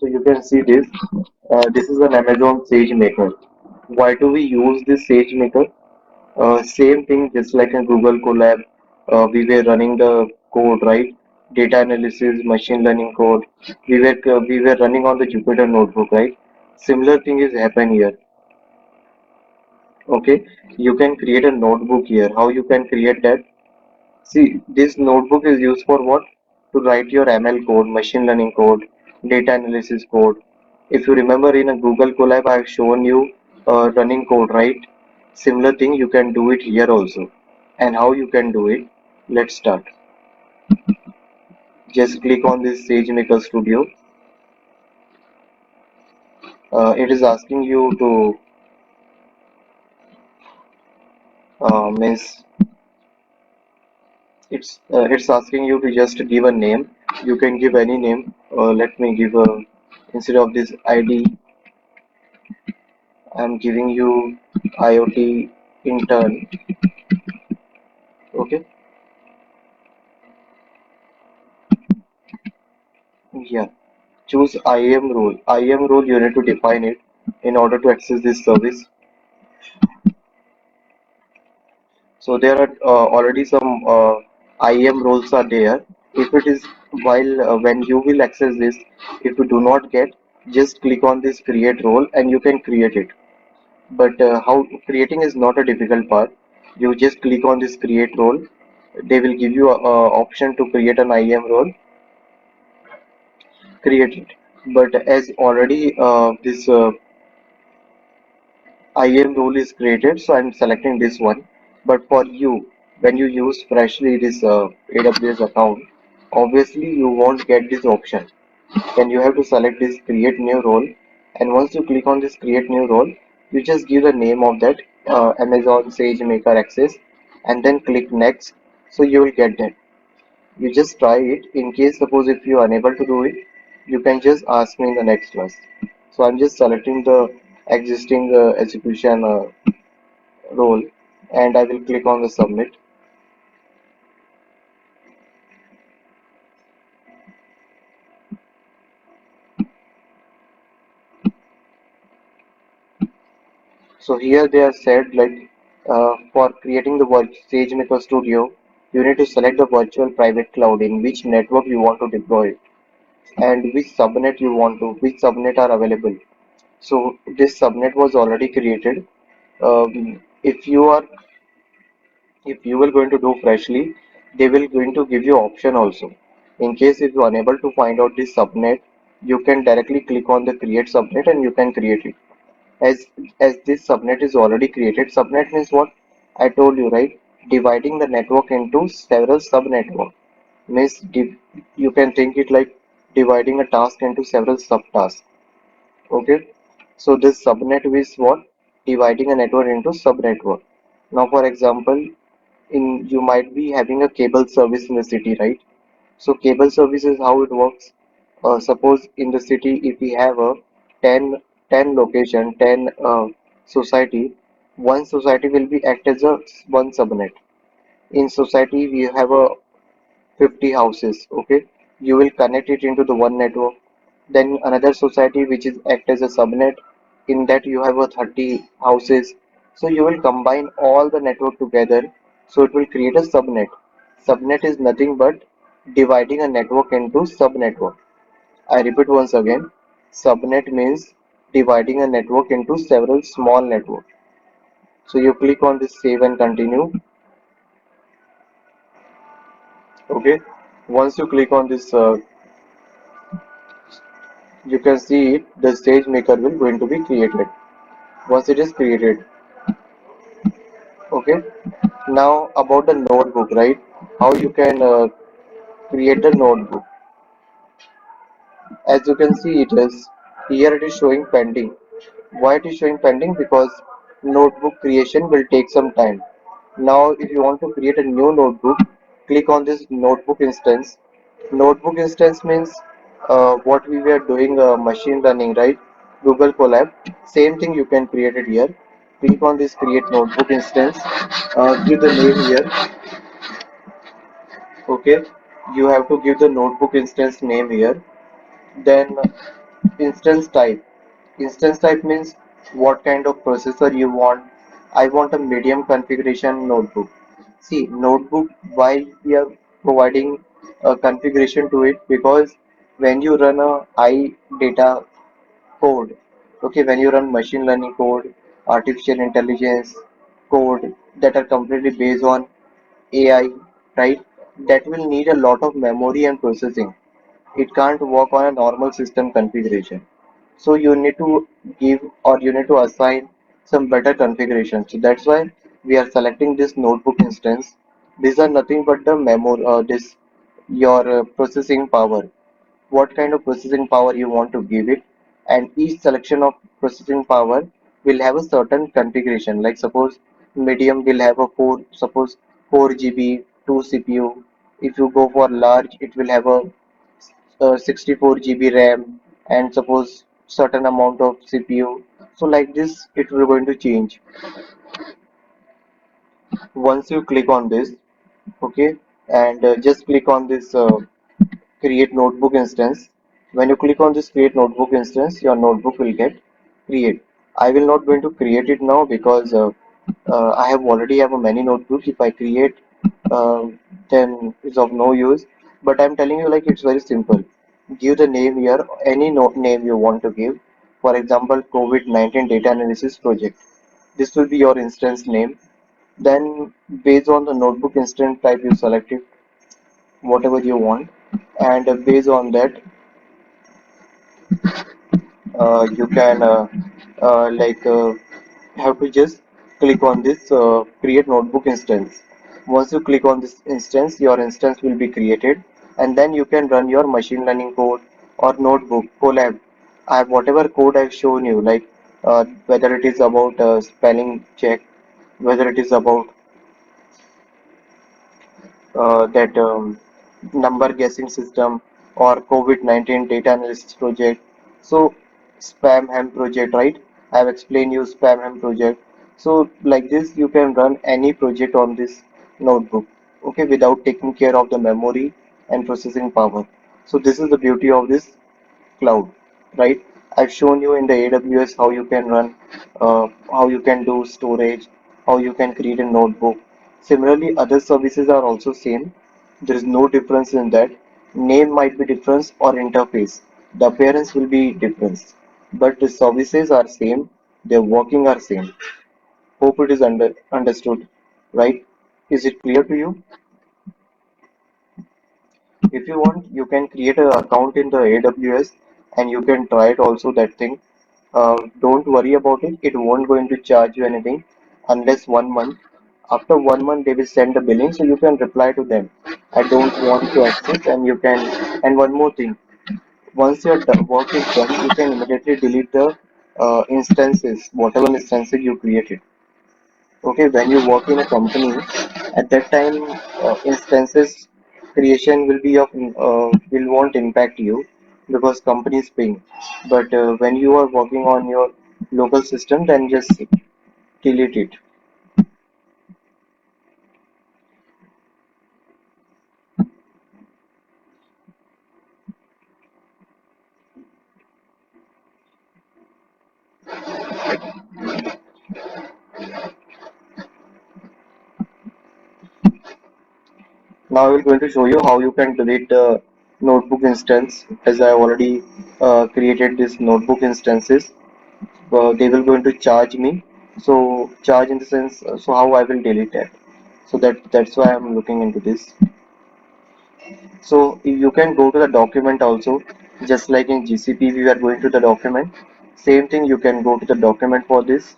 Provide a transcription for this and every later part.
So you can see this. This is an Amazon SageMaker. Why do we use this SageMaker? Same thing, just like in Google Colab, we were running the code, right? Data analysis, machine learning code. We were running on the Jupyter notebook, right? Similar thing is happen here. Okay, you can create a notebook here. How you can create that? See, this notebook is used for what? To write your ML code, machine learning code, data analysis code. If you remember in a Google Colab, I have shown you running code, right? Similar thing, you can do it here also. And how you can do it? Let's start. Just click on this SageMaker Studio. It is asking you to means it's asking you to just give a name. You can give any name. Let me give a instead of this ID, I'm giving you IoT intern. Okay, yeah. Choose IEM role. IEM role you need to define it in order to access this service. So there are already some IEM roles are there. If it is while when you will access this, if you do not get, just click on this create role and you can create it. But how creating is not a difficult part. You just click on this create role. They will give you a option to create an IEM role. Create it. But as already this IAM role is created, so I'm selecting this one. But for you, when you use freshly this AWS account, obviously you won't get this option. Then you have to select this create new role, and once you click on this create new role, you just give the name of that Amazon SageMaker Access, and then click next. So you will get that. You just try it. In case suppose if you are unable to do it, you can just ask me in the next class. So I'm just selecting the existing execution role and I will click on the submit. So here they are said like for creating the SageMaker Studio, you need to select the virtual private cloud in which network you want to deploy it and which subnet you want to, which subnet are available. So this subnet was already created. If you are if you will going to do freshly, they will going to give you option also. In case if you are unable to find out this subnet, you can directly click on the create subnet and you can create it. As this subnet is already created, subnet means what I told you, right? Dividing the network into several subnetwork means you can think it like dividing a task into several subtasks. Okay, so this subnet is what dividing a network into subnetwork. Now for example, in you might be having a cable service in the city, right? So cable service is how it works. Suppose in the city, if we have a 10 10 location, 10 society, one society will be act as a one subnet. In society, we have a 50 houses. Okay, you will connect it into the one network. Then another society which is act as a subnet. In that you have a 30 houses. So you will combine all the network together. So it will create a subnet. Subnet is nothing but dividing a network into subnetwork. I repeat once again, subnet means dividing a network into several small networks. So you click on this save and continue. Okay. Once you click on this, you can see it. The SageMaker will going to be created. Once it is created, okay. Now about the notebook, right? How you can create the notebook. As you can see, it is here. It is showing pending. Why it is showing pending? Because notebook creation will take some time. Now, if you want to create a new notebook, click on this notebook instance. Notebook instance means what we were doing machine learning, right? Google Colab. Same thing you can create it here. Click on this create notebook instance. Give the name here. Okay. You have to give the notebook instance name here. Then Instance type. Instance type means what kind of processor you want. I want a medium configuration notebook. See, notebook, why we are providing a configuration to it, because when you run a high data code, okay, when you run machine learning code, artificial intelligence code that are completely based on AI, right? That will need a lot of memory and processing. It can't work on a normal system configuration. So you need to give, or you need to assign some better configuration. So that's why we are selecting this notebook instance. These are nothing but the memory, this your processing power. What kind of processing power you want to give it, and each selection of processing power will have a certain configuration. Like suppose medium will have a 4 GB 2 CPU. If you go for large, it will have a 64 GB RAM, and suppose certain amount of CPU. So like this, it will going to change. Once you click on this, okay, and just click on this create notebook instance. When you click on this create notebook instance, your notebook will get create. I will not going to create it now because I have already have a many notebook. If I create, uh, then it's of no use. But I'm telling you, like, it's very simple. Give the name here, any name you want to give. For example, COVID-19 data analysis project. This will be your instance name. Then based on the notebook instance type, you select it whatever you want, and based on that, you can like have to just click on this create notebook instance. Once you click on this instance, your instance will be created, and then you can run your machine learning code or notebook collab. I have whatever code I've shown you, like whether it is about spelling check, whether it is about that number guessing system, or COVID-19 data analysis project. So spam ham project, right? I have explained you spam ham project. So like this, you can run any project on this notebook, okay, without taking care of the memory and processing power. So this is the beauty of this cloud, right? I've shown you in the AWS how you can run, how you can do storage, how you can create a notebook. Similarly, other services are also same. There is no difference in that. Name might be difference or interface. The appearance will be difference, but the services are same. Their working are same. Hope it is understood, right? Is it clear to you? If you want, you can create an account in the AWS and you can try it also that thing. Don't worry about it. It won't going to charge you anything unless 1 month. After 1 month, they will send the billing, so you can reply to them. I don't want to access, and you can. And one more thing, once your work is done, you can immediately delete the instances, whatever instances you created. Okay, when you work in a company, at that time, instances creation will be of will won't impact you because company is paying. But when you are working on your local system, then just delete it. Now I will going to show you how you can delete the notebook instance. As I already created this notebook instances, they will going to charge me. So charge in the sense, so how I will delete that. So that's why I'm looking into this. So you can go to the document also, just like in GCP we are going to the document. Same thing, you can go to the document for this,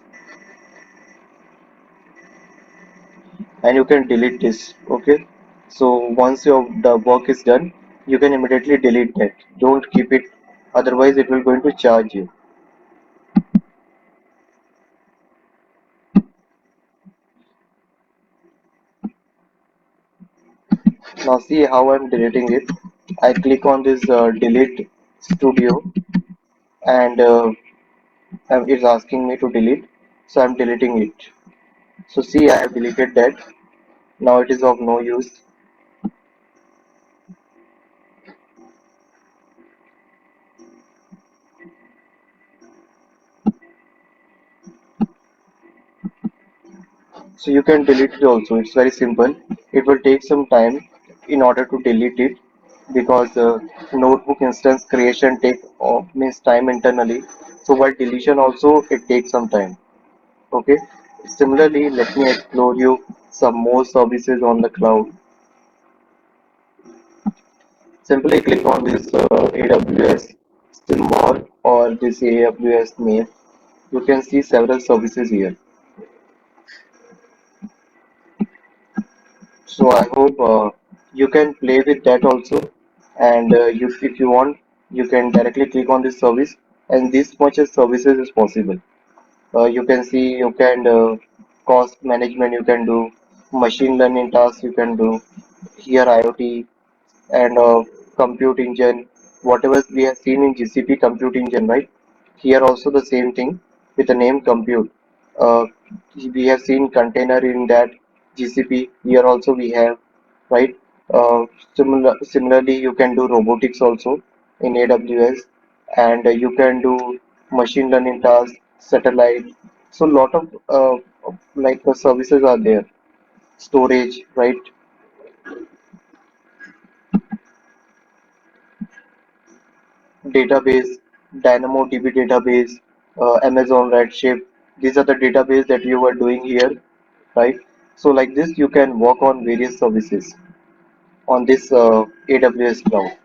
and you can delete this. Okay. So once your the work is done, you can immediately delete that. Don't keep it, otherwise it will going to charge you. Now see how I'm deleting it. I click on this delete studio, and it's asking me to delete. So I'm deleting it. So see, I have deleted that. Now it is of no use. So you can delete it also. It's very simple. It will take some time in order to delete it because notebook instance creation take means time internally. So while deletion also it takes some time. Okay. Similarly, let me explore you some more services on the cloud. Simply click on this AWS symbol or this AWS name. You can see several services here. So I hope you can play with that also. And if you want, you can directly click on this service. And this much of services is possible. You can see you can cost management you can do, machine learning tasks you can do. Here IoT and compute engine, whatever we have seen in GCP compute engine, right? Here also the same thing with the name compute. Uh, we have seen container in that GCP. Here also we have, right? Similarly, you can do robotics also in AWS, and you can do machine learning tasks, satellite. So lot of services are there. Storage, right? Database, DynamoDB database, Amazon Redshift. These are the database that you are doing here, right? So like this, you can work on various services on this AWS cloud.